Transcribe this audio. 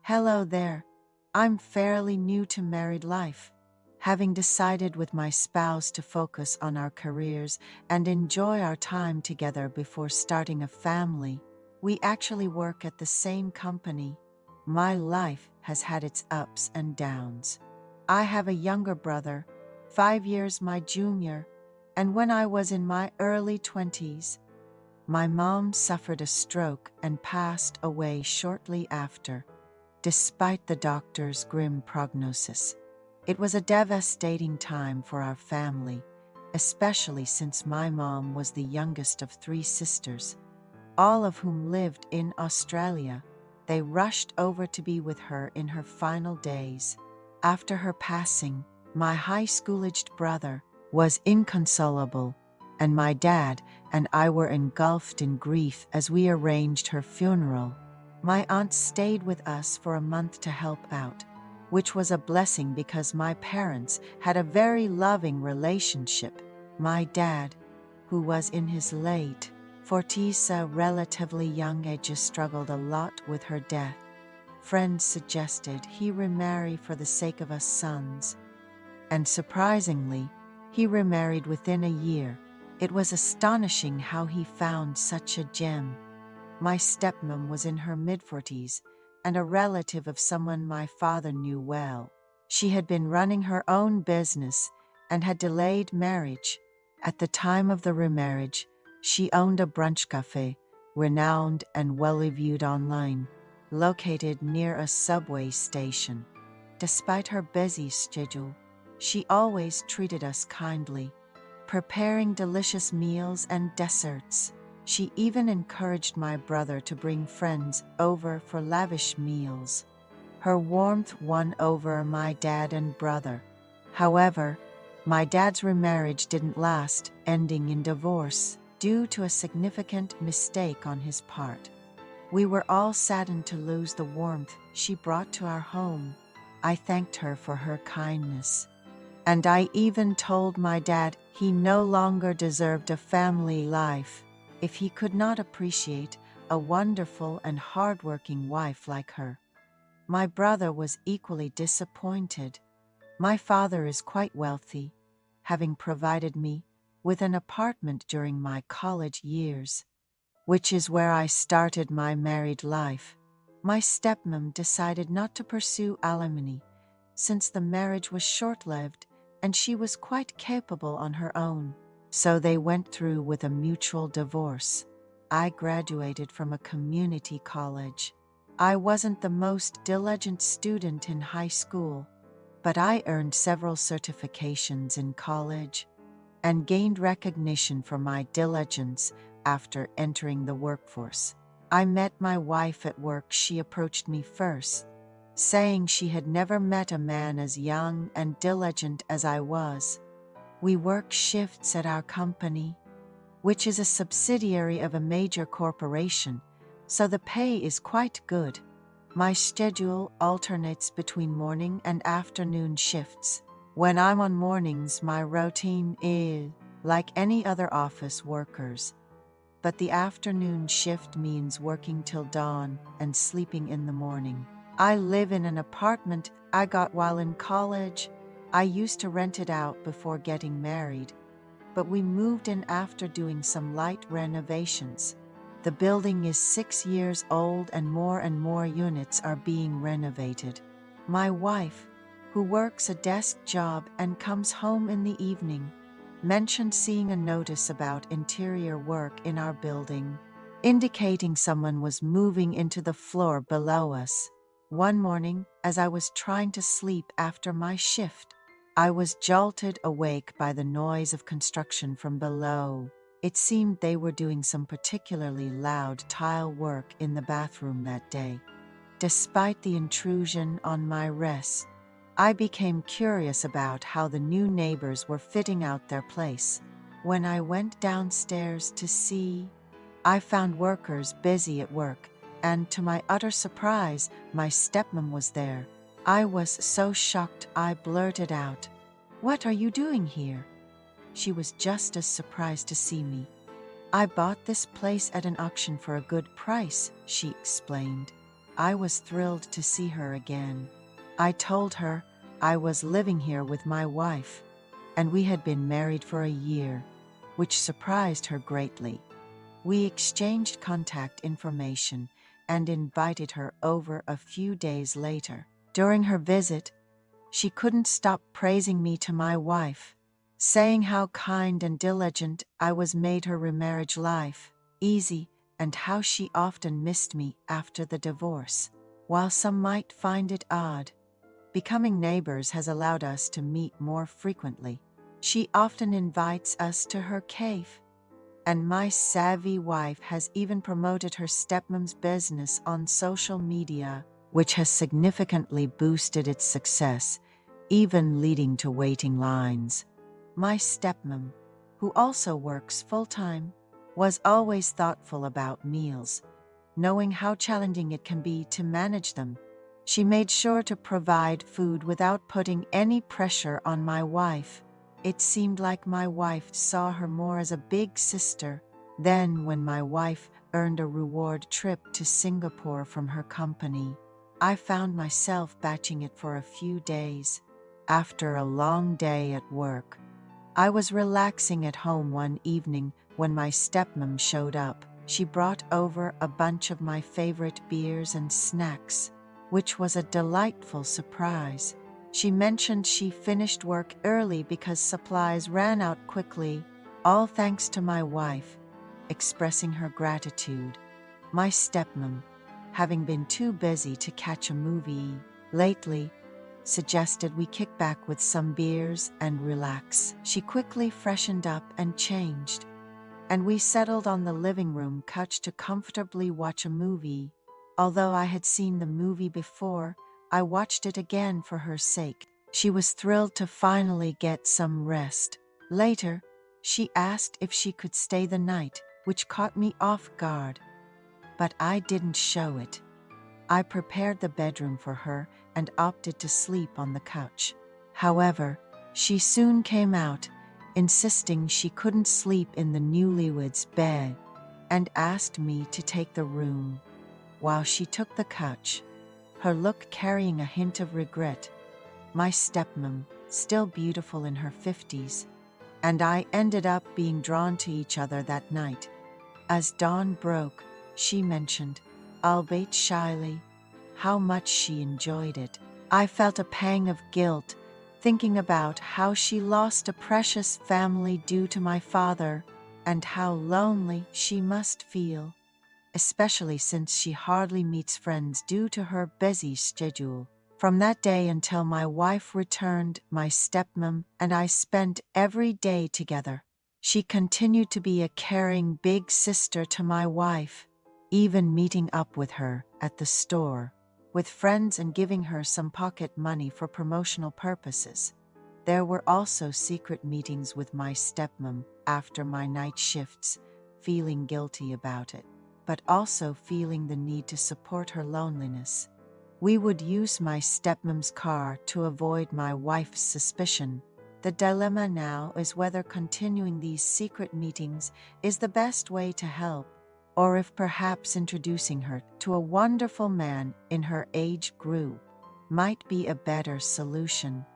Hello there. I'm fairly new to married life. Having decided with my spouse to focus on our careers and enjoy our time together before starting a family, we actually work at the same company. My life has had its ups and downs. I have a younger brother, 5 years my junior, and when I was in my early 20s, my mom suffered a stroke and passed away shortly after, despite the doctor's grim prognosis. It was a devastating time for our family, especially since my mom was the youngest of 3 sisters, all of whom lived in Australia. They rushed over to be with her in her final days. After her passing, my high school-aged brother was inconsolable, and my dad and I were engulfed in grief as we arranged her funeral. My aunt stayed with us for a month to help out, which was a blessing because my parents had a very loving relationship. My dad, who was in his late 40s, a relatively young age, struggled a lot with her death. Friends suggested he remarry for the sake of us sons, and surprisingly, he remarried within a year. It was astonishing how he found such a gem. My stepmom was in her mid-40s and a relative of someone my father knew well. She had been running her own business and had delayed marriage. At the time of the remarriage, she owned a brunch cafe, renowned and well-reviewed online, located near a subway station. Despite her busy schedule, she always treated us kindly, preparing delicious meals and desserts. She even encouraged my brother to bring friends over for lavish meals. Her warmth won over my dad and brother. However, my dad's remarriage didn't last, ending in divorce due to a significant mistake on his part. We were all saddened to lose the warmth she brought to our home. I thanked her for her kindness, and I even told my dad he no longer deserved a family life if he could not appreciate a wonderful and hardworking wife like her. My brother was equally disappointed. My father is quite wealthy, having provided me with an apartment during my college years, which is where I started my married life. My stepmom decided not to pursue alimony since the marriage was short-lived and she was quite capable on her own. So they went through with a mutual divorce. I graduated from a community college. I wasn't the most diligent student in high school, but I earned several certifications in college and gained recognition for my diligence after entering the workforce. I met my wife at work. She approached me first, saying she had never met a man as young and diligent as I was. We work shifts at our company, which is a subsidiary of a major corporation, so the pay is quite good. My schedule alternates between morning and afternoon shifts. When I'm on mornings, my routine is like any other office workers, but the afternoon shift means working till dawn and sleeping in the morning. I live in an apartment I got while in college. I used to rent it out before getting married, but we moved in after doing some light renovations. The building is 6 years old and more units are being renovated. My wife, who works a desk job and comes home in the evening, mentioned seeing a notice about interior work in our building, indicating someone was moving into the floor below us. One morning, as I was trying to sleep after my shift, I was jolted awake by the noise of construction from below. It seemed they were doing some particularly loud tile work in the bathroom that day. Despite the intrusion on my rest, I became curious about how the new neighbors were fitting out their place. When I went downstairs to see, I found workers busy at work, and to my utter surprise, my stepmom was there. I was so shocked I blurted out, "What are you doing here?" She was just as surprised to see me. "I bought this place at an auction for a good price," she explained. I was thrilled to see her again. I told her I was living here with my wife, and we had been married for a year, which surprised her greatly. We exchanged contact information and invited her over a few days later. During her visit, she couldn't stop praising me to my wife, saying how kind and diligent I was made her remarriage life easy and how she often missed me after the divorce. While some might find it odd, becoming neighbors has allowed us to meet more frequently. She often invites us to her cave, and my savvy wife has even promoted her stepmom's business on social media, which has significantly boosted its success, even leading to waiting lines. My stepmom, who also works full-time, was always thoughtful about meals, knowing how challenging it can be to manage them. She made sure to provide food without putting any pressure on my wife. It seemed like my wife saw her more as a big sister. Then, when my wife earned a reward trip to Singapore from her company, I found myself batching it for a few days. After a long day at work, I was relaxing at home one evening when my stepmom showed up. She brought over a bunch of my favorite beers and snacks, which was a delightful surprise. She mentioned she finished work early because supplies ran out quickly, all thanks to my wife, expressing her gratitude. My stepmom, having been too busy to catch a movie lately, suggested we kick back with some beers and relax. She quickly freshened up and changed, and we settled on the living room couch to comfortably watch a movie. Although I had seen the movie before, I watched it again for her sake. She was thrilled to finally get some rest. Later, she asked if she could stay the night, which caught me off guard. But I didn't show it. I prepared the bedroom for her and opted to sleep on the couch. However, she soon came out, insisting she couldn't sleep in the newlyweds' bed, and asked me to take the room while she took the couch, her look carrying a hint of regret. My stepmom, still beautiful in her 50s, and I ended up being drawn to each other that night. As dawn broke, she mentioned, albeit shyly, how much she enjoyed it. I felt a pang of guilt, thinking about how she lost a precious family due to my father, and how lonely she must feel, especially since she hardly meets friends due to her busy schedule. From that day until my wife returned, my stepmom and I spent every day together. She continued to be a caring big sister to my wife, even meeting up with her at the store with friends and giving her some pocket money for promotional purposes. There were also secret meetings with my stepmom after my night shifts, feeling guilty about it, but also feeling the need to support her loneliness. We would use my stepmom's car to avoid my wife's suspicion. The dilemma now is whether continuing these secret meetings is the best way to help, or if perhaps introducing her to a wonderful man in her age group might be a better solution.